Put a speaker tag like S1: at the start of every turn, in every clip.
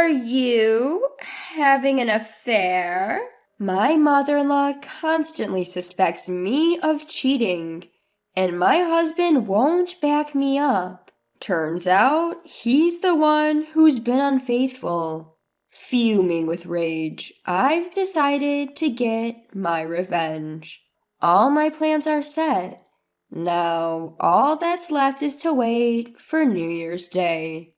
S1: Are you having an affair? My mother-in-law constantly suspects me of cheating, and my husband won't back me up. Turns out he's the one who's been unfaithful. Fuming with rage, I've decided to get my revenge. All my plans are set. Now, all that's left is to wait for New Year's Day.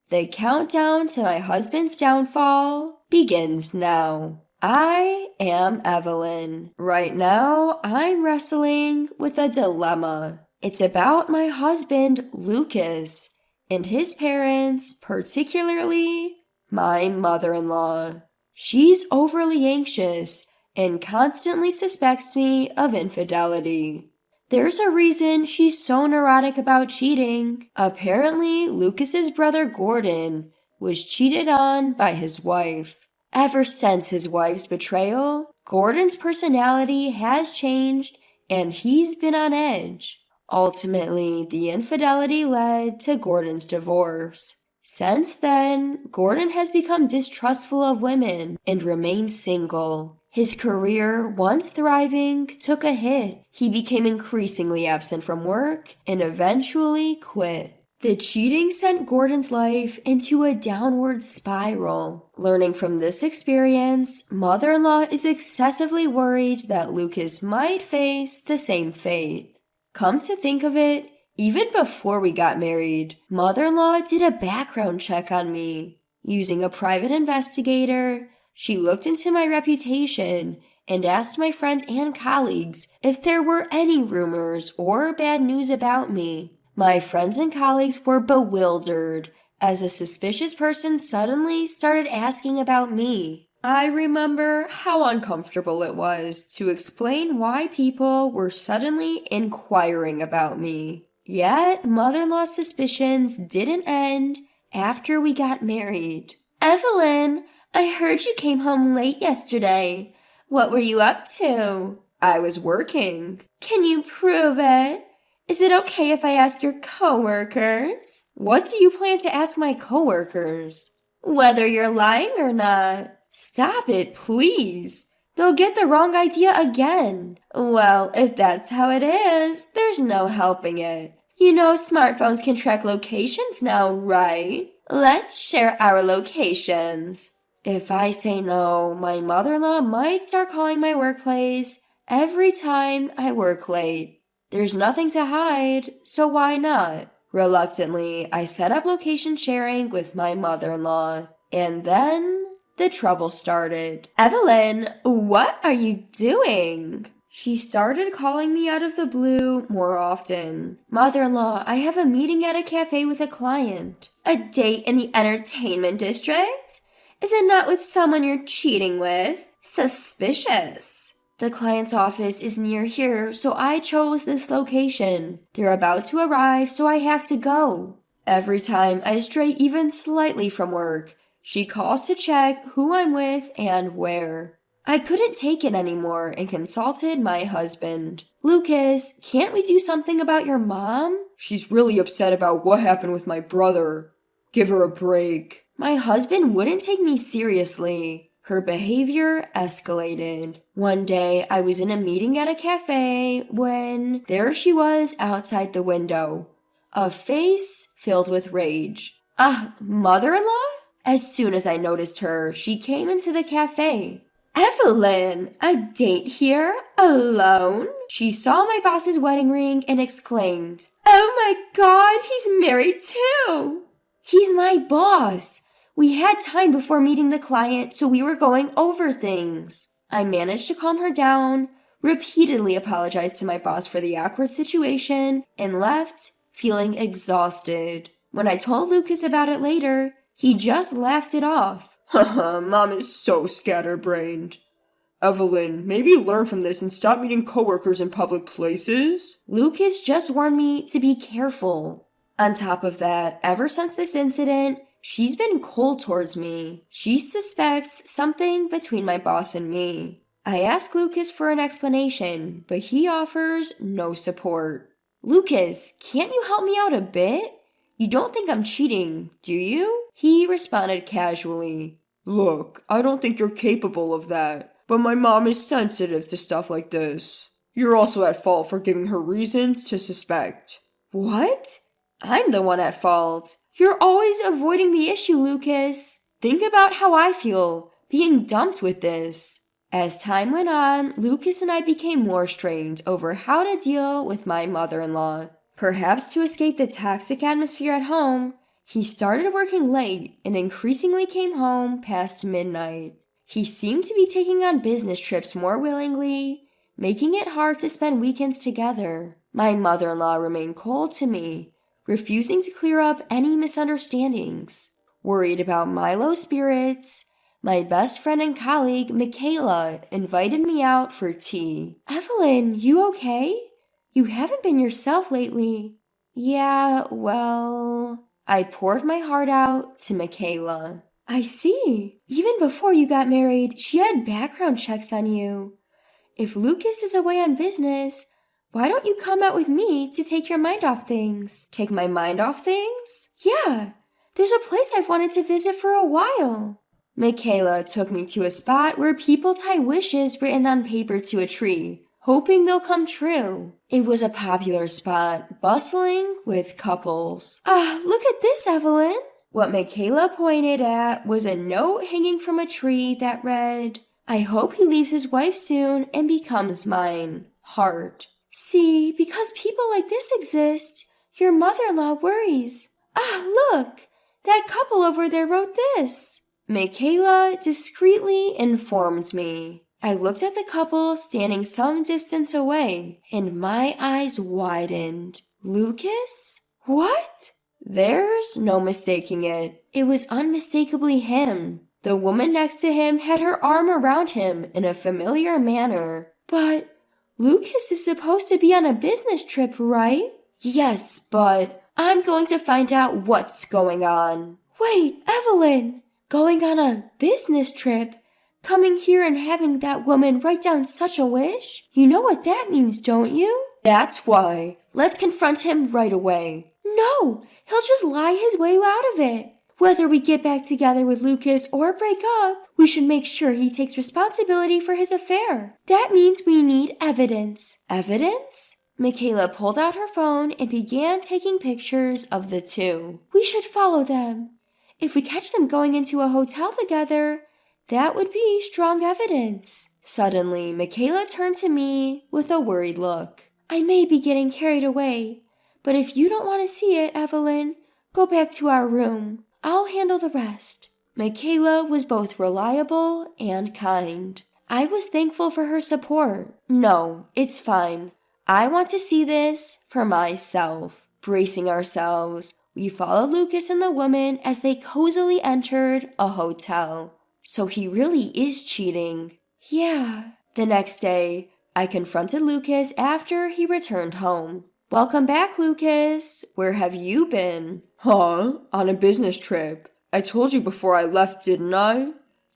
S1: The countdown to my husband's downfall begins now. I am Evelyn. Right now, I'm wrestling with a dilemma. It's about my husband, Lucas, and his parents, particularly my mother-in-law. She's overly anxious and constantly suspects me of infidelity. There's a reason she's so neurotic about cheating. Apparently, Lucas's brother Gordon was cheated on by his wife. Ever since his wife's betrayal, Gordon's personality has changed and he's been on edge. Ultimately, the infidelity led to Gordon's divorce. Since then, Gordon has become distrustful of women and remains single. His career, once thriving, took a hit. He became increasingly absent from work and eventually quit. The cheating sent Gordon's life into a downward spiral. Learning from this experience, mother-in-law is excessively worried that Lucas might face the same fate. Come to think of it, even before we got married, mother-in-law did a background check on me. Using a private investigator, she looked into my reputation and asked my friends and colleagues if there were any rumors or bad news about me. My friends and colleagues were bewildered as a suspicious person suddenly started asking about me. I remember how uncomfortable it was to explain why people were suddenly inquiring about me. Yet, mother-in-law's suspicions didn't end after we got married. Evelyn, I heard you came home late yesterday. What were you up to? I was working. Can you prove it? Is it okay if I ask your coworkers? What do you plan to ask my coworkers? Whether you're lying or not. Stop it, please. They'll get the wrong idea again. Well, if that's how it is, there's no helping it. You know smartphones can track locations now, right? Let's share our locations. If I say no, my mother-in-law might start calling my workplace every time I work late. There's nothing to hide, so why not? Reluctantly, I set up location sharing with my mother-in-law. And then the trouble started. Evelyn, what are you doing? She started calling me out of the blue more often. Mother-in-law, I have a meeting at a cafe with a client. A date in the entertainment district? Is it not with someone you're cheating with? Suspicious. The client's office is near here, so I chose this location. They're about to arrive, so I have to go. Every time I stray even slightly from work, she calls to check who I'm with and where. I couldn't take it anymore and consulted my husband. Lucas, can't we do something about your mom? She's really upset about what happened with my brother. Give her a break. My husband wouldn't take me seriously. Her behavior escalated. One day, I was in a meeting at a cafe when there she was outside the window, a face filled with rage. Mother-in-law? As soon as I noticed her, she came into the cafe. Evelyn, a date here? Alone? She saw my boss's wedding ring and exclaimed, Oh my God, he's married too! He's my boss. We had time before meeting the client, so we were going over things. I managed to calm her down, repeatedly apologized to my boss for the awkward situation, and left feeling exhausted. When I told Lucas about it later, he just laughed it off. Haha, Mom is so scatterbrained. Evelyn, maybe learn from this and stop meeting coworkers in public places. Lucas just warned me to be careful. On top of that, ever since this incident, she's been cold towards me. She suspects something between my boss and me. I ask Lucas for an explanation, but he offers no support. Lucas, can't you help me out a bit? You don't think I'm cheating, do you? He responded casually, "Look, I don't think you're capable of that, but my mom is sensitive to stuff like this. You're also at fault for giving her reasons to suspect." What? I'm the one at fault. You're always avoiding the issue, Lucas. Think about how I feel, being dumped with this. As time went on, Lucas and I became more strained over how to deal with my mother-in-law. Perhaps to escape the toxic atmosphere at home, he started working late and increasingly came home past midnight. He seemed to be taking on business trips more willingly, making it hard to spend weekends together. My mother-in-law remained cold to me, refusing to clear up any misunderstandings. Worried about my low spirits, my best friend and colleague, Michaela, invited me out for tea. "Evelyn, you okay? You haven't been yourself lately." "Yeah, well..." I poured my heart out to Michaela. "I see. Even before you got married, she had background checks on you. If Lucas is away on business, why don't you come out with me to take your mind off things?" "Take my mind off things?" "Yeah, there's a place I've wanted to visit for a while." Michaela took me to a spot where people tie wishes written on paper to a tree, hoping they'll come true. It was a popular spot, bustling with couples. Look at this, Evelyn." What Michaela pointed at was a note hanging from a tree that read, "I hope he leaves his wife soon and becomes mine. Heart." "See, because people like this exist, your mother-in-law worries. Look, that couple over there wrote this." Michaela discreetly informed me. I looked at the couple standing some distance away, and my eyes widened. Lucas? What? There's no mistaking it. It was unmistakably him. The woman next to him had her arm around him in a familiar manner. "But Lucas is supposed to be on a business trip, right?" "Yes, but I'm going to find out what's going on." "Wait, Evelyn, going on a business trip? Coming here and having that woman write down such a wish? You know what that means, don't you?" "That's why. Let's confront him right away." "No, he'll just lie his way out of it. Whether we get back together with Lucas or break up, we should make sure he takes responsibility for his affair. That means we need evidence." "Evidence?" Michaela pulled out her phone and began taking pictures of the two. "We should follow them. If we catch them going into a hotel together, that would be strong evidence." Suddenly, Michaela turned to me with a worried look. "I may be getting carried away, but if you don't want to see it, Evelyn, go back to our room. I'll handle the rest." Michaela was both reliable and kind. I was thankful for her support. "No, it's fine. I want to see this for myself." Bracing ourselves, we followed Lucas and the woman as they cozily entered a hotel. So he really is cheating. "Yeah." The next day, I confronted Lucas after he returned home. "Welcome back, Lucas. Where have you been?" "Huh? On a business trip. I told you before I left, didn't I?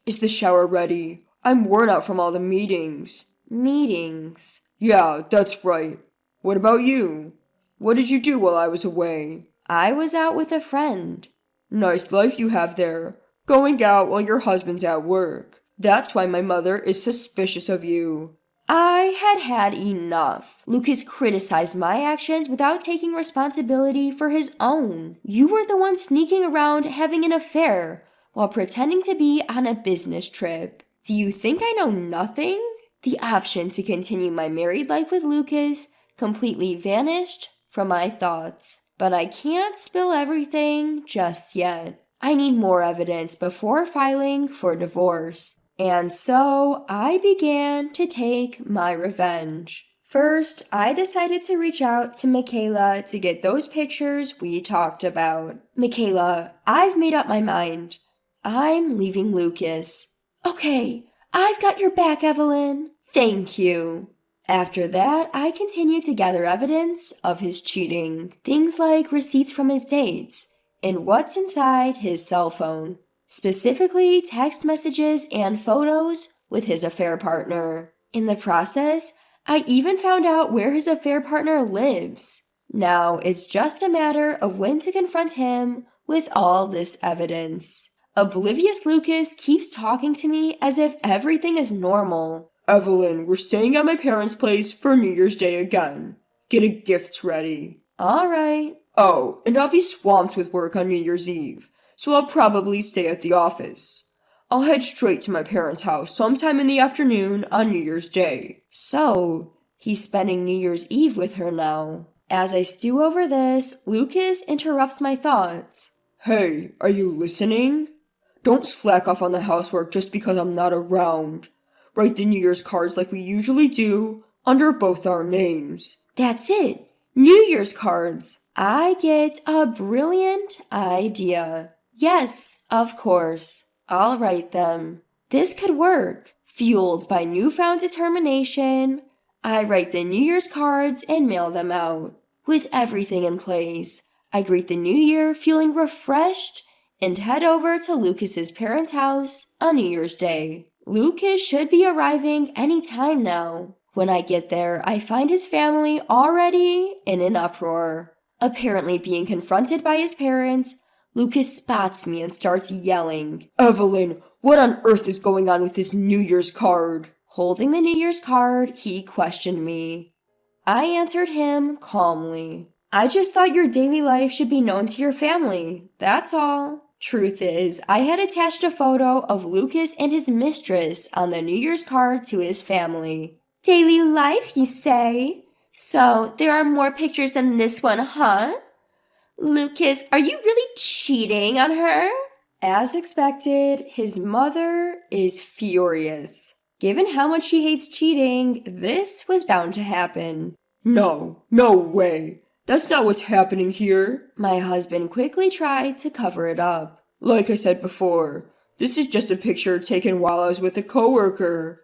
S1: Is the shower ready? I'm worn out from all the meetings." "Meetings?" "Yeah, that's right. What about you? What did you do while I was away?" "I was out with a friend." "Nice life you have there. Going out while your husband's at work. That's why my mother is suspicious of you." I had had enough. Lucas criticized my actions without taking responsibility for his own. "You were the one sneaking around having an affair while pretending to be on a business trip. Do you think I know nothing?" The option to continue my married life with Lucas completely vanished from my thoughts. But I can't spill everything just yet. I need more evidence before filing for divorce. And so I began to take my revenge. First, I decided to reach out to Michaela to get those pictures we talked about. "Michaela, I've made up my mind. I'm leaving Lucas." "Okay, I've got your back, Evelyn." "Thank you." After that, I continued to gather evidence of his cheating. Things like receipts from his dates and what's inside his cell phone. Specifically, text messages and photos with his affair partner. In the process, I even found out where his affair partner lives. Now, it's just a matter of when to confront him with all this evidence. Oblivious Lucas keeps talking to me as if everything is normal.
S2: Evelyn, we're staying at my parents' place for New Year's Day again. Get a gift ready.
S1: Alright.
S2: Oh, and I'll be swamped with work on New Year's Eve, so I'll probably stay at the office. I'll head straight to my parents' house sometime in the afternoon on New Year's Day.
S1: So, he's spending New Year's Eve with her now. As I stew over this, Lucas interrupts my thoughts.
S2: Hey, are you listening? Don't slack off on the housework just because I'm not around. Write the New Year's cards like we usually do, under both our names.
S1: That's it! New Year's cards! I get a brilliant idea. Yes, of course. I'll write them. This could work. Fueled by newfound determination, I write the New Year's cards and mail them out. With everything in place, I greet the new year feeling refreshed and head over to Lucas's parents' house on New Year's Day. Lucas should be arriving any time now. When I get there, I find his family already in an uproar. Apparently being confronted by his parents, Lucas spots me and starts yelling,
S2: Evelyn, what on earth is going on with this New Year's card?
S1: Holding the New Year's card, he questioned me. I answered him calmly. I just thought your daily life should be known to your family, that's all. Truth is, I had attached a photo of Lucas and his mistress on the New Year's card to his family. Daily life, you say? So, there are more pictures than this one, huh? Lucas, are you really cheating on her? As expected, his mother is furious. Given how much she hates cheating, this was bound to happen.
S2: No way. That's not what's happening here.
S1: My husband quickly tried to cover it up.
S2: Like I said before, this is just a picture taken while I was with a coworker.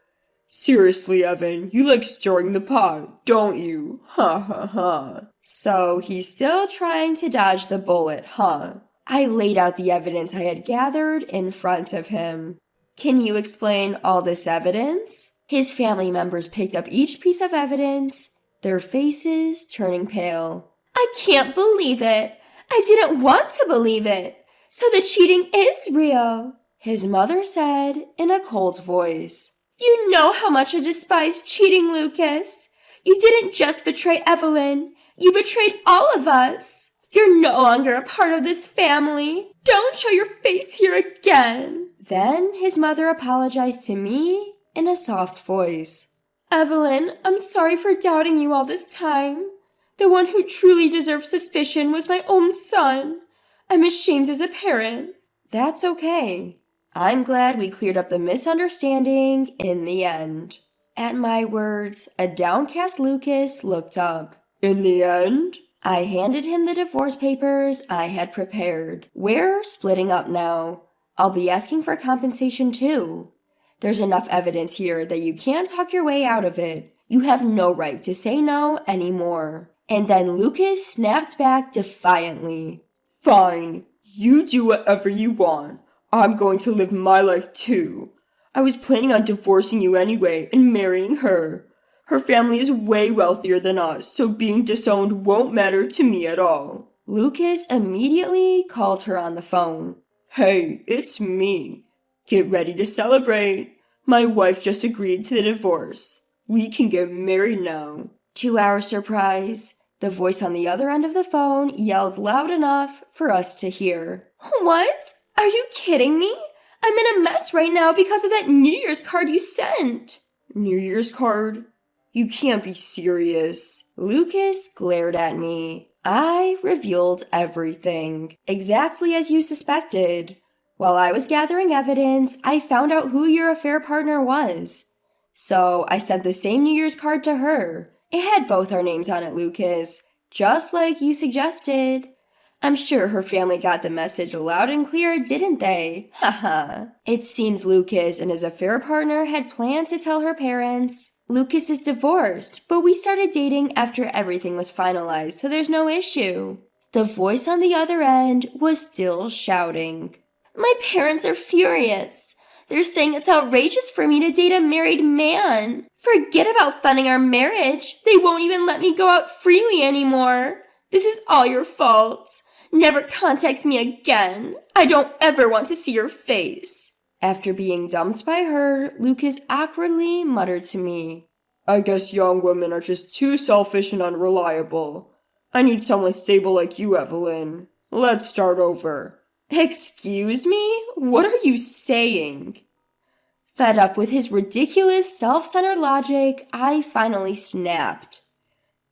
S2: Seriously, Evan, you like stirring the pot, don't you? Ha ha ha.
S1: So he's still trying to dodge the bullet, huh? I laid out the evidence I had gathered in front of him. Can you explain all this evidence? His family members picked up each piece of evidence, their faces turning pale. I can't believe it. I didn't want to believe it. So the cheating is real, his mother said in a cold voice. You know how much I despise cheating, Lucas. You didn't just betray Evelyn. You betrayed all of us. You're no longer a part of this family. Don't show your face here again. Then his mother apologized to me in a soft voice. Evelyn, I'm sorry for doubting you all this time. The one who truly deserved suspicion was my own son. I'm ashamed as a parent. That's okay. I'm glad we cleared up the misunderstanding in the end. At my words, a downcast Lucas looked up.
S2: In the end?
S1: I handed him the divorce papers I had prepared. We're splitting up now. I'll be asking for compensation too. There's enough evidence here that you can't talk your way out of it. You have no right to say no anymore. And then Lucas snapped back defiantly.
S2: Fine, you do whatever you want. I'm going to live my life too. I was planning on divorcing you anyway and marrying her. Her family is way wealthier than us, so being disowned won't matter to me at all.
S1: Lucas immediately called her on the phone.
S2: Hey, it's me. Get ready to celebrate. My wife just agreed to the divorce. We can get married now.
S1: To our surprise, the voice on the other end of the phone yelled loud enough for us to hear. What? Are you kidding me? I'm in a mess right now because of that New Year's card you sent.
S2: New Year's card? You can't be serious.
S1: Lucas glared at me. I revealed everything, exactly as you suspected. While I was gathering evidence, I found out who your affair partner was. So I sent the same New Year's card to her. It had both our names on it, Lucas, just like you suggested. I'm sure her family got the message loud and clear, didn't they? Haha. It seemed Lucas and his affair partner had planned to tell her parents. Lucas is divorced, but we started dating after everything was finalized, so there's no issue. The voice on the other end was still shouting. My parents are furious. They're saying it's outrageous for me to date a married man. Forget about funding our marriage. They won't even let me go out freely anymore. This is all your fault. Never contact me again. I don't ever want to see your face. After being dumped by her, Lucas awkwardly muttered to me,
S2: I guess young women are just too selfish and unreliable. I need someone stable like you, Evelyn. Let's start over.
S1: Excuse me? What are you saying? Fed up with his ridiculous, self-centered logic, I finally snapped.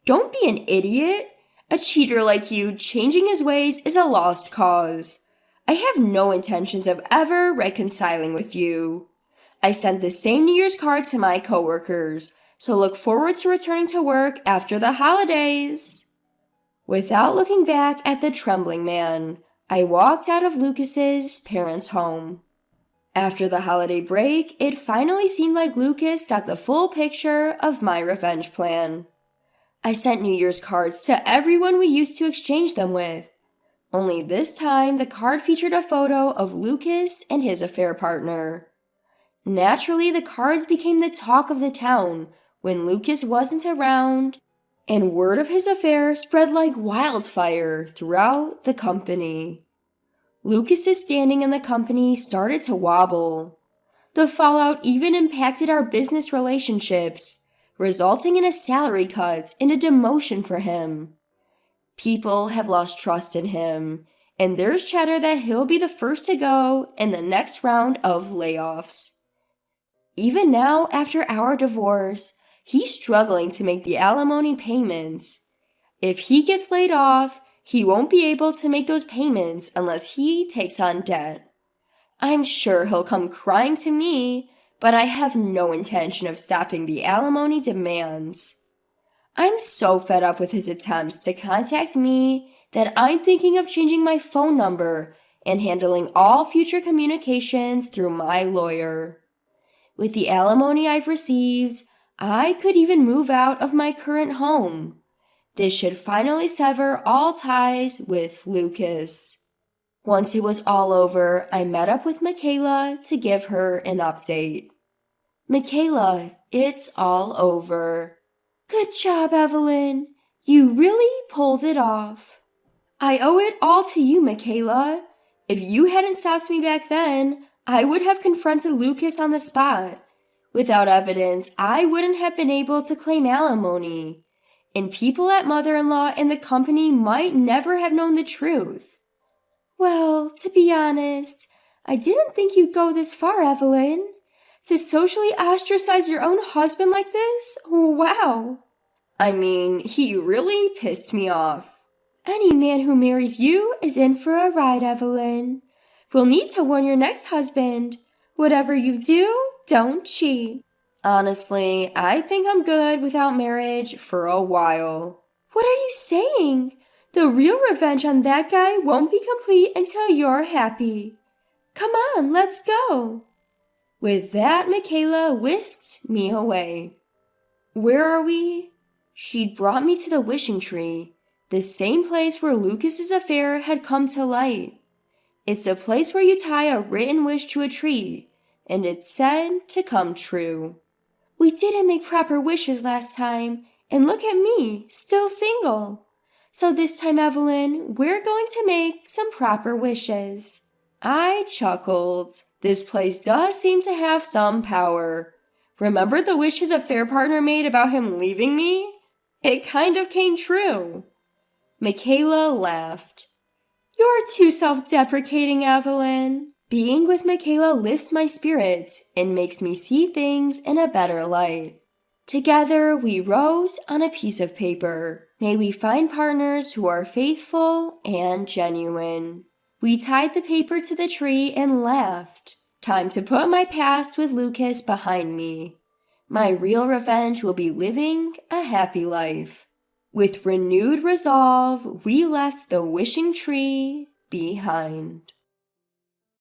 S1: Don't be an idiot. A cheater like you changing his ways is a lost cause. I have no intentions of ever reconciling with you. I sent the same New Year's card to my coworkers, so look forward to returning to work after the holidays. Without looking back at the trembling man, I walked out of Lucas's parents' home. After the holiday break, it finally seemed like Lucas got the full picture of my revenge plan. I sent New Year's cards to everyone we used to exchange them with. Only this time, the card featured a photo of Lucas and his affair partner. Naturally, the cards became the talk of the town when Lucas wasn't around, and word of his affair spread like wildfire throughout the company. Lucas's standing in the company started to wobble. The fallout even impacted our business relationships, resulting in a salary cut and a demotion for him. People have lost trust in him, and there's chatter that he'll be the first to go in the next round of layoffs. Even now, after our divorce, he's struggling to make the alimony payments. If he gets laid off, he won't be able to make those payments unless he takes on debt. I'm sure he'll come crying to me, but I have no intention of stopping the alimony demands. I'm so fed up with his attempts to contact me that I'm thinking of changing my phone number and handling all future communications through my lawyer. With the alimony I've received, I could even move out of my current home. This should finally sever all ties with Lucas. Once it was all over, I met up with Michaela to give her an update. Michaela, it's all over. Good job, Evelyn. You really pulled it off. I owe it all to you, Michaela. If you hadn't stopped me back then, I would have confronted Lucas on the spot. Without evidence, I wouldn't have been able to claim alimony. And people at mother-in-law and the company might never have known the truth. Well, to be honest, I didn't think you'd go this far, Evelyn. To socially ostracize your own husband like this? Wow. I mean, he really pissed me off. Any man who marries you is in for a ride, Evelyn. We'll need to warn your next husband. Whatever you do, don't cheat. Honestly, I think I'm good without marriage for a while. What are you saying? The real revenge on that guy won't be complete until you're happy. Come on, let's go. With that, Michaela whisked me away. Where are we? She'd brought me to the wishing tree, the same place where Lucas's affair had come to light. It's a place where you tie a written wish to a tree, and it's said to come true. We didn't make proper wishes last time, and look at me, still single. So this time, Evelyn, we're going to make some proper wishes. I chuckled. This place does seem to have some power. Remember the wish his affair partner made about him leaving me? It kind of came true. Michaela laughed. You're too self-deprecating, Evelyn. Being with Michaela lifts my spirits and makes me see things in a better light. Together we wrote on a piece of paper, may we find partners who are faithful and genuine. We tied the paper to the tree and laughed. Time to put my past with Lucas behind me. My real revenge will be living a happy life. With renewed resolve, we left the wishing tree behind.